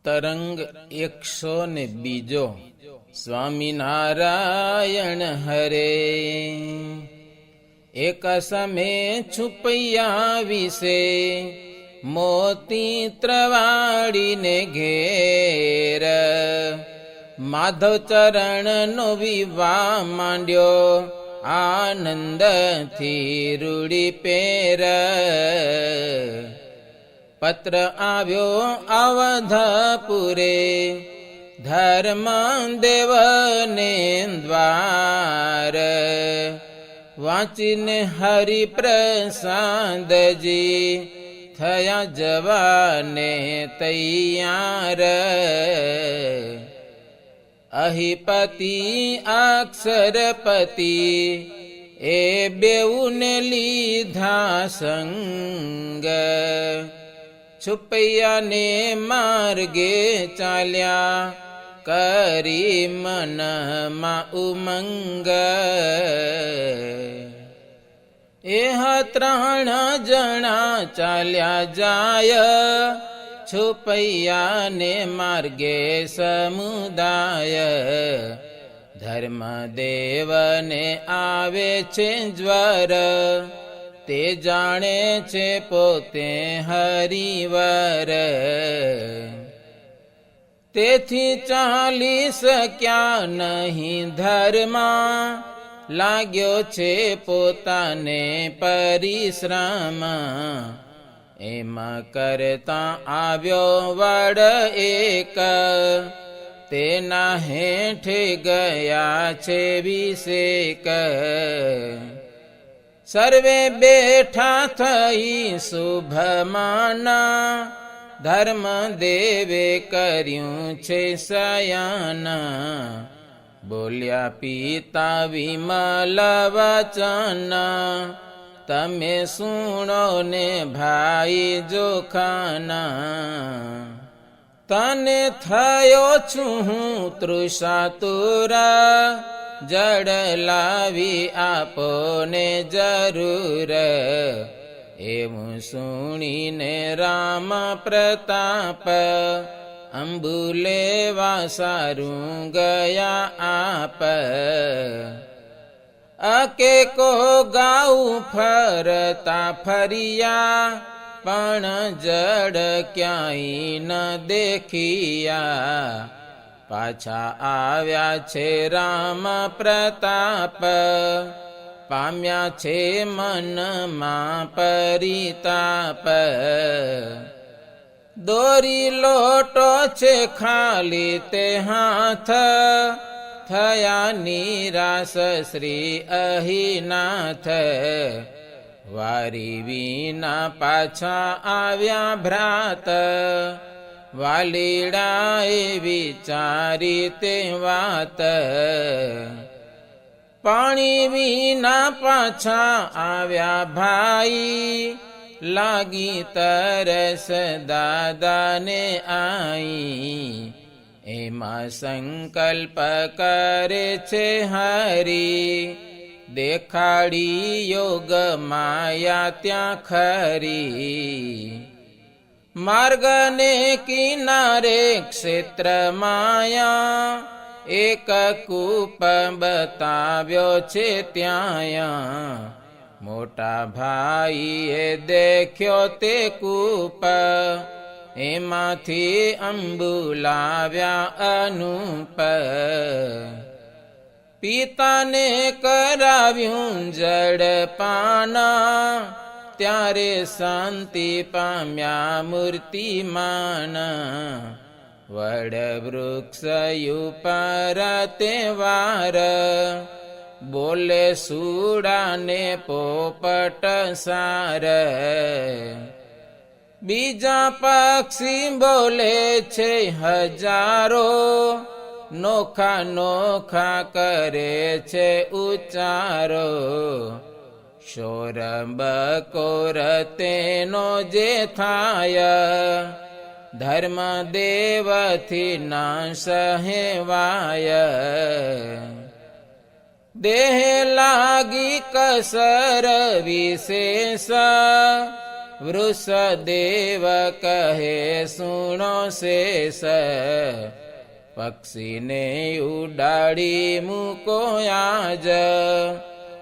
તરંગ 102 સ્વામિનારાયણ હરે। એક સમે છુપૈયા વિશે મોતી ત્રવાડીને ઘેર, માધવ ચરણનો વિવાહ માંડ્યો આનંદથી રૂડી પેર। પત્ર આવ્યો અવધપુરે ધર્મ દેવને દ્વાર, વાંચીને હરિપ્રસાદજી થયા જવાને તૈયાર। અહિપતિ અક્ષરપતિ એ બેઉને લીધા સંગ, છુપૈયાને માર્ગે ચાલ્યા કરી મનમાં ઉમંગ। એ 3 જણા ચાલ્યા જાય, છુપૈયાને માર્ગે સમુદાય। ધર્મદેવને આવે છે જ્વર, તે જાણે છે પોતે હરિવર। તેથી ચાલી શક્યા નહીં ધર્મા, લાગ્યો છે પોતાને પરિશ્રમ। એમાં કરતા આવ્યો વડ એક, તેના હેઠે ગયા છે વિષેક। સર્વે બેઠા થઈ શુભમાના, ધર્મદેવે કર્યું છે શયન। બોલ્યા પિતા વિમલ વચન, તમે સુણો ને ભાઈ જોખાના। તને થયો છું હું તૃષાતુર, જડ લાવી આપો ને જરૂર। એવું સુણીને રામ પ્રતાપ, અંબુ લેવા સારું ગયા આપ। અકેકો ગાઉ ફરતા ફર્યા, પણ જડ ક્યાંય ન દેખિયા। પાછા આવ્યા છે રામ પ્રતાપ, પામ્યા છે મનમાં પરિતાપ। દોરી લોટો છે ખાલી તે હાથ, થયા નિરાશ શ્રી અહિનાથ। વારી વિના પાછા આવ્યા ભ્રાત, વાલીડાએ વિચારી તે વાત। પાણી વિના પાછા આવ્યા ભાઈ, લાગી તરસ દાદાને આઈ। એમાં સંકલ્પ કરે છે હરી, દેખાડી યોગ માયા ત્યાં ખરી। માર્ગને કિનારે ક્ષેત્ર માયા, એક કૂપ બતાવ્યો છે ત્યાં। મોટા ભાઈએ દેખ્યો તે કૂપ, એમાંથી અંબુ લાવ્યા અનુપ। પિતાને કરાવ્યું જળપાન, ત્યારે શાંતિ પામ્યા મૂર્તિમાન। વડ વૃક્ષ ઉપર તે વાર, બોલે સુડાને પોપટ સાર। બીજા પક્ષી બોલે છે હજારો, નોખા નોખા કરે છે ઉચ્ચારો। શોર બકોર તેનો જે થાય, ધર્મદેવથી ના સહેવાય। દેહ લાગી કસર વિશેષ, વૃષદેવ કહે સુણો શેષ, પક્ષીને ઉડાડી મૂકો આજ,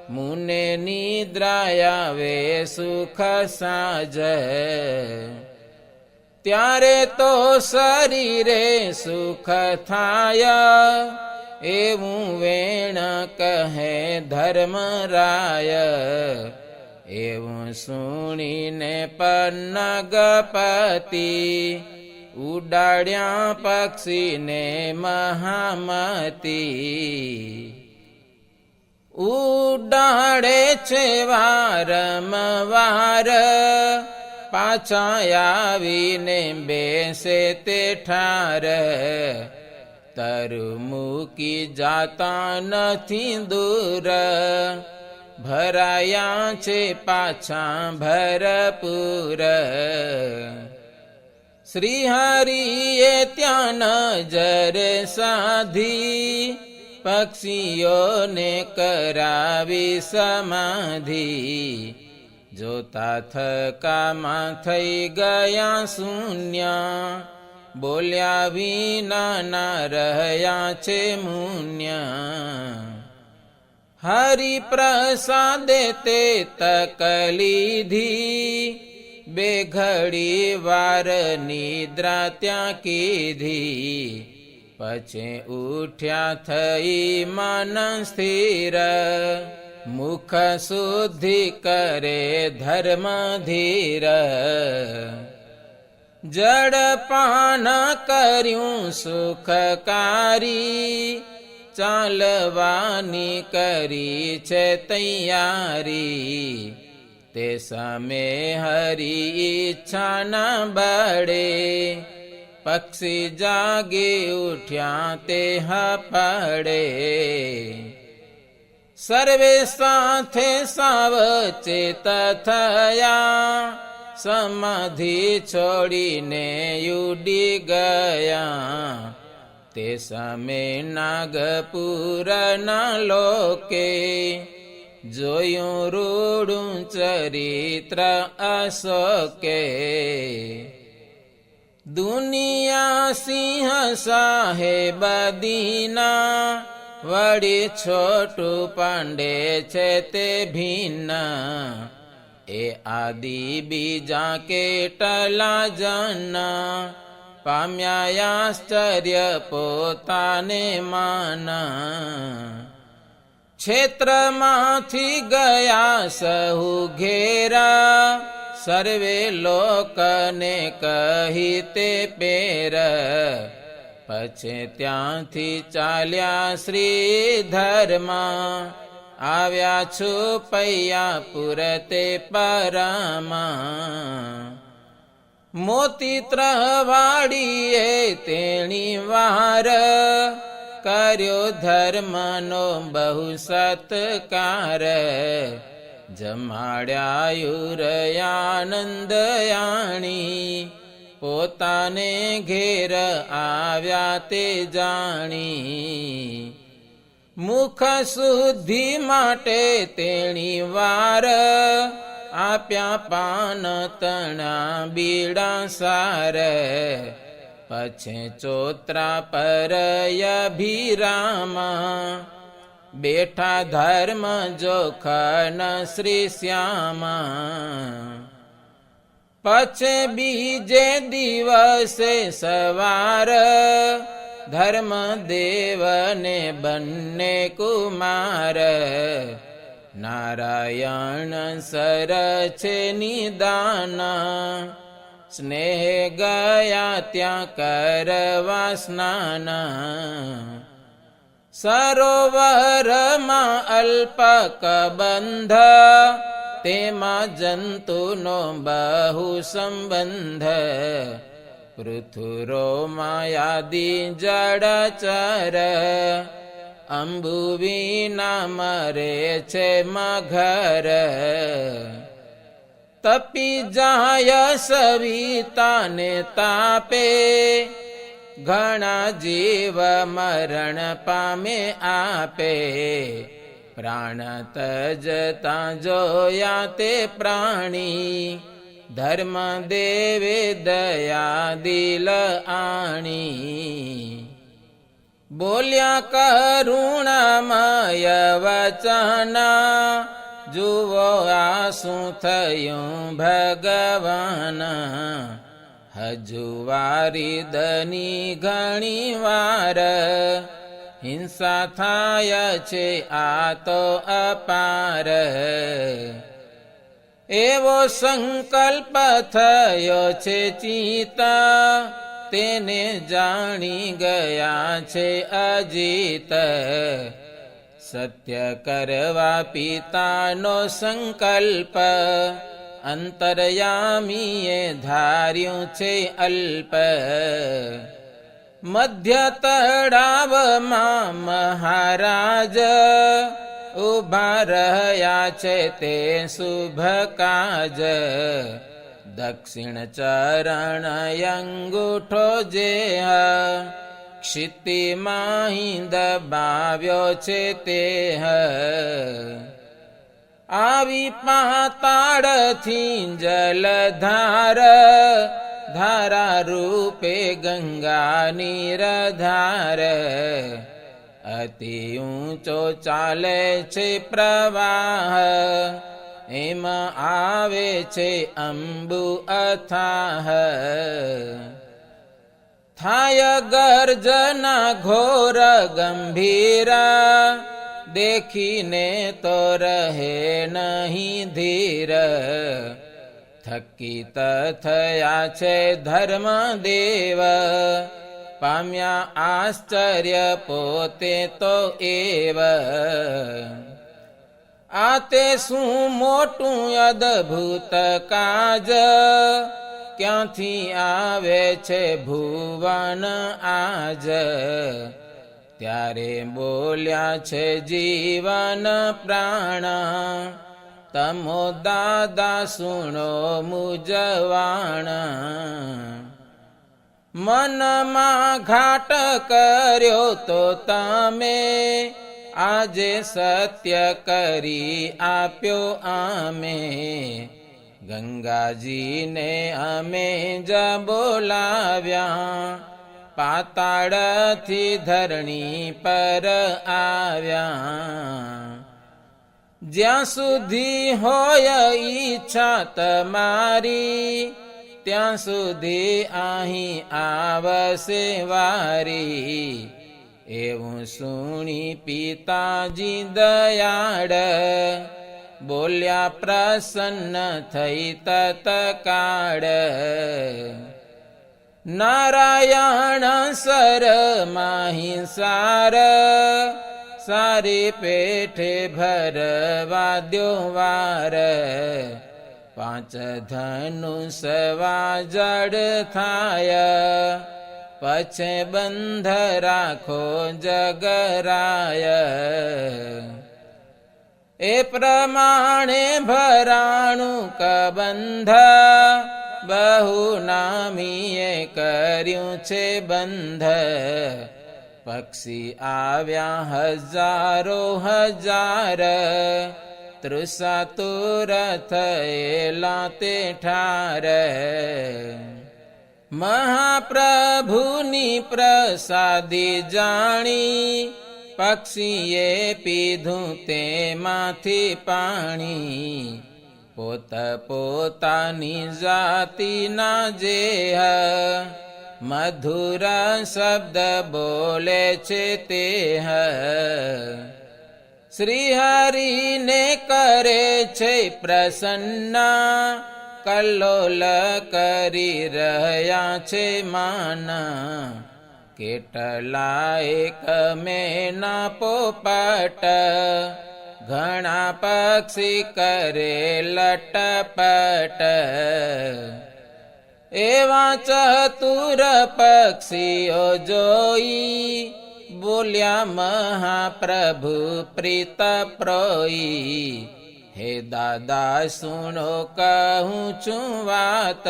મુને નિદ્રાયાવે સુખ સાજ. ત્યારે તો શરીરે સુખ થાય, એવું વેણ કહે ધર્મરાય. એવું સુણીને પન્નગપતિ, ઉડાડ્યા પક્ષીને મહામતી. ઉડાડે છે વારંવાર, પાછા આવીને બેસે તે ઠાર. તરુ મૂકી જાતા નથી દૂર, ભરાયા છે પાછા ભરપૂર. શ્રી હરિએ ત્યાં નજર સાધી, પક્ષીઓને કરાવી સમાધિ. જોતા થકામાં થઈ ગયા શૂન્ય, બોલ્યા વિના ના રહ્યા છે મુન્ય. હરિ પ્રસાદે તે તક લીધી, બે ઘડી વાર નિદ્રા ત્યાં કીધી. પછી ઉઠ્યા થઈ મન સ્થિર, મુખ શુદ્ધિ કરે ધર્મ ધીર. જળપાન કર્યું સુખકારી, ચાલવાની કરી છે તૈયારી. તે સમે હરિ ઈચ્છા ના બળે, પક્ષી જાગી ઉઠ્યા તે હપડે. સર્વે સાથે સાવચેત થયા, સમાધિ છોડીને ઉડી ગયા. તે સમે નાગપુરના લોકે, જોયું રૂડું ચરિત્ર અશોકે. દુનિયા સિંહ સાહેબ દીના, વળી છોટું પાંડે છે તે ભિન્ન. એ આદિ બીજા કેટલા જન, પામ્યા આશ્ચર્ય પોતાને માન. ક્ષેત્રમાંથી ગયા સહુ ઘેરા, સર્વે લોકને કહી તે પેર. પછી ત્યાંથી ચાલ્યા શ્રીધરમાં, આવ્યા છુપૈયા પુરતે પરામાં. મોતી ત્રવાડીએ તેણી વાર, કર્યો ધર્મનો બહુ સત્કાર. જમાડ્યા યુરયાનંદયાણી, પોતાને ઘેર આવ્યા તે જાણી. મુખ શુદ્ધિ માટે તેણી વાર, આપ્યા પાન તણા બીડા સાર. પછી ચોત્રા પર અભિરામા, બેઠા ધર્મ જોખન શ્રી શ્યામા. પછી બીજે દિવસે સવાર, ધર્મદેવને બંને કુમાર. નારાયણ સર છે નિદાના, સ્નેહ ગયા ત્યાં કરવા સ્નાન. સરોવરમાં અલ્પક બંધ, તેમાં જંતુનો બહુ સંબંધ. પૃથુરો માયાદી જડચર, અંબુ વિના મરે છે મઘર. તપી જાય સવિતાને તાપે, ઘણા જીવ મરણ પામે આપે. પ્રાણ તજતા જોયા તે પ્રાણી, ધર્મ દેવે દયા દિલ આણી. બોલ્યા કરુણામય વચન, જુઓ આ શું થયું ભગવાન. હજુ વારિદની ઘણી વાર હિંસા થાય છે આ તો અપાર. એવો સંકલ્પ થયો છે ચિત્તા, તેને જાણી ગયા છે અજીત. સત્ય કરવા પિતાનો સંકલ્પ, અંતર્યામીએ ધાર્યું છે અલ્પ. મધ્ય તળાવમાં મહારાજ ઉભા રહ્યા છે તે શુભ કાજ. દક્ષિણ ચરણ અંગૂઠો જેહ, ક્ષિતિમાં દબાવ્યો છે તેહ. આવી પાતાળથી જલધાર, ધારા રૂપે ગંગા નીરધાર. અતિ ઊંચો ચાલે છે પ્રવાહ, એમાં આવે છે અંબુ અથાહ. થાય ગર્જના ઘોર ગંભીરા, દેખીને તો રહે નહીં ધીર. થકિત થયા છે ધર્મદેવ, પામ્યા આશ્ચર્ય પોતે તો એવ. આ તે શું મોટું અદભુત કાજ, ક્યાંથી આવે છે ભુવન આજ. ત્યારે બોલ્યા છે જીવન પ્રાણ, તમો દાદા સુણો મુજવાણ. મનમાં ઘાટ કર્યો તો તમે, આજે સત્ય કરી આપ્યો અમે. ગંગાજીને અમે જ બોલાવ્યા, પાતાળથી ધરણી પર આવ્યા. જ્યાં સુધી હોય ઈચ્છા તમારી, ત્યાં સુધી અહીં આવશે વારી. એવું સુણી પિતાજી દયાળ, બોલ્યા પ્રસન્ન થઈ તત્કાળ. નારાયણ સર માહિંસાર, સારી પેઠે ભરવા દ્યો વાર. 5 ધનુષ વાજળ થાય, પછે બંધ રાખો જગરાય. એ પ્રમાણે ભરાણું કબંધ, બહુ નામીએ કર્યું છે બંધ. પક્ષી આવ્યા હજારો હજાર, તૃષા તુર થયેલા તે ઠાર. મહાપ્રભુની પ્રસાદી જાણી, પક્ષીએ પીધું તેમાંથી પાણી. પોત પોતાની જાતિના જેહ, મધુર શબ્દ બોલે છે તેહ. શ્રી હરિને કરે છે પ્રસન્ન, કલ્લોલ કરી રહ્યા છે માન. કેટલાય મેના પોપટ, ઘણા પક્ષી કરે લટપટ. એવા ચતુર પક્ષીઓ જોઈ, બોલ્યા મહાપ્રભુ પ્રીત પ્રોઈ. હે દાદા સુણો કહું છું વાત,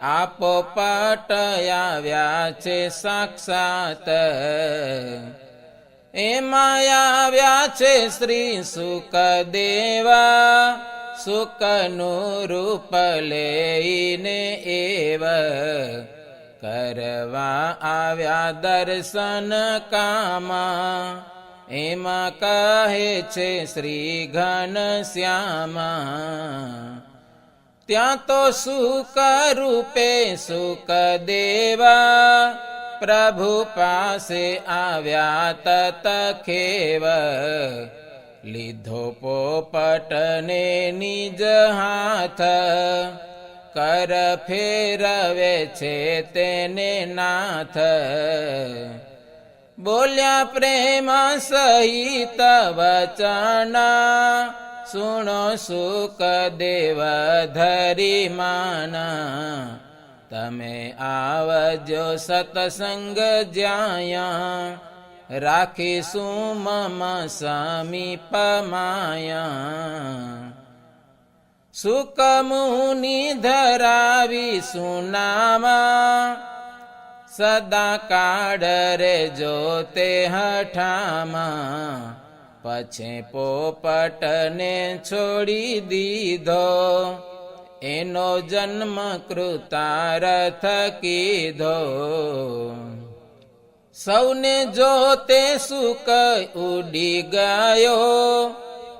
આપો પટ આવ્યા છે સાક્ષાત. એમાં આવ્યા છે શ્રી સુકદેવા, સુખનું રૂપ લઈને એવ કરવા આવ્યા દર્શન કામા. એમાં કહે છે શ્રી ઘનશ્યામા, ત્યાં તો સુખ રૂપે સુખ દેવા પ્રભુ પાસે આવ્યા તત ખેવ. લીધો પોપટને નિજ હાથ, કર ફેરવે છે તેને નાથ. બોલ્યા પ્રેમ સહિત વચના, સુણો સુખ દેવ ધરી માના. તમે આવજો સતસંગ જ્યાં, રાખીશું મમ સમીપ માયા. સુખ મુનિ ધરાવીશું નામા, સદા કાળ રે જોતે હઠામાં. પછી પોપટને છોડી દીધો, એનો જન્મ કૃતાર્થ કીધો. સૌને જોતે સુખ ઉડી ગયો,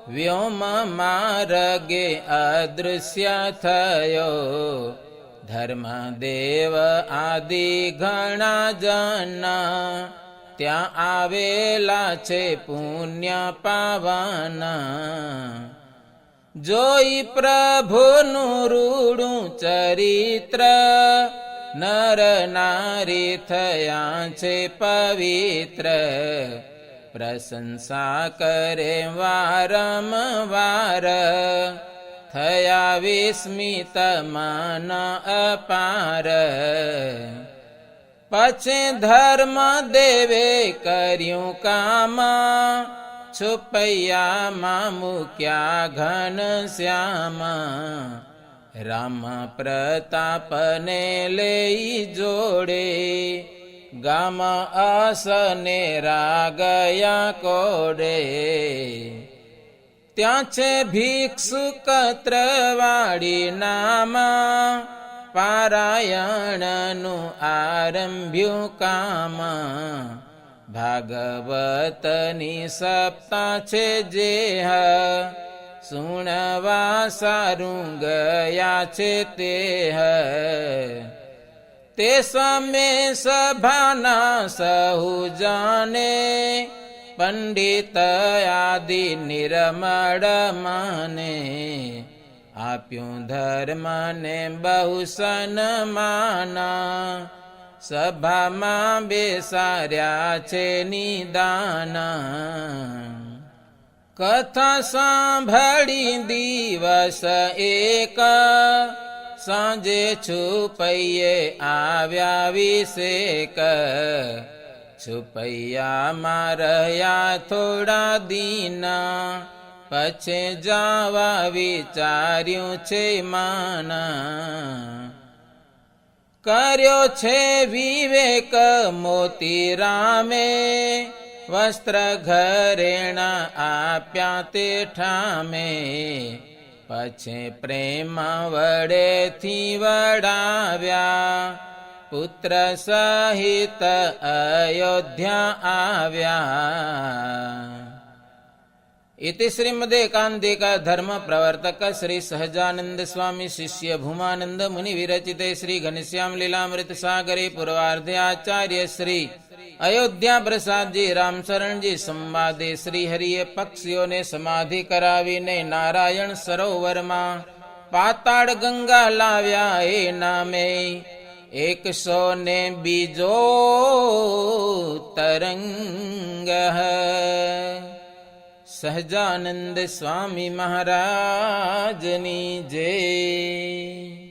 વ્યોમ માર્ગે અદૃશ્ય થયો. ધર્મદેવ આદિ ઘણા જના, ત્યાં આવેલા છે પુણ્ય પાવના. જોઈ પ્રભુનું રૂડું ચરિત્ર, નર નારી થયા છે પવિત્ર. પ્રશંસા કરે વારંવાર, થયા વિસ્મિત મન અપાર. પછી ધર્મ દેવે કર્યું કામ, છુપૈયામાં મૂક્યા ઘનશ્યામ. રામ પ્રતાપને લઈ જોડે, ગામ અસને રાગયા કોડે. ત્યાં છે ભિક્ષુક ત્રવાડી નામા, પારાયણનું આરંભ્યું કામ. ભાગવતની સપ્તાહ છે જેહ, સુણવા સારું ગયા છે તેહ. તે સામે સભાના સહુ જાને, પંડિત આદિ નિર્મળ માને. આપ્યું ધર્મને બહુ સન્માના, સભામાં બેસાર્યા છે નિદાના. કથા સાંભળી દિવસ એક, સાંજે છુપૈયે આવ્યા વિશેક. છુપૈયામાં રહ્યા થોડા દીના, પછી જવા વિચાર્યું છે માના. કર્યો છે વિવેક મોતી રામે, વસ્ત્ર ઘરેણા આપ્યા તે ઠામે. પછી પ્રેમ વડેથી વડાવ્યા, પુત્ર સહિત અયોધ્યા આવ્યા. इति श्रीमदेकान्तिक धर्म प्रवर्तक श्री सहजानंद स्वामी शिष्य भूमानंद मुनि विरचिते श्री घनश्याम लीलामृत सागरे पूर्वार्धे आचार्य श्री अयोध्या प्रसाद जी रामशरण जी संवादे श्री हरिये पक्षियों ने समाधि करावीने नारायण सरोवर में पाताड़ गंगा लाव्या ए नामे 102 तरंग है। સહજાનંદ સ્વામી મહારાજની જય।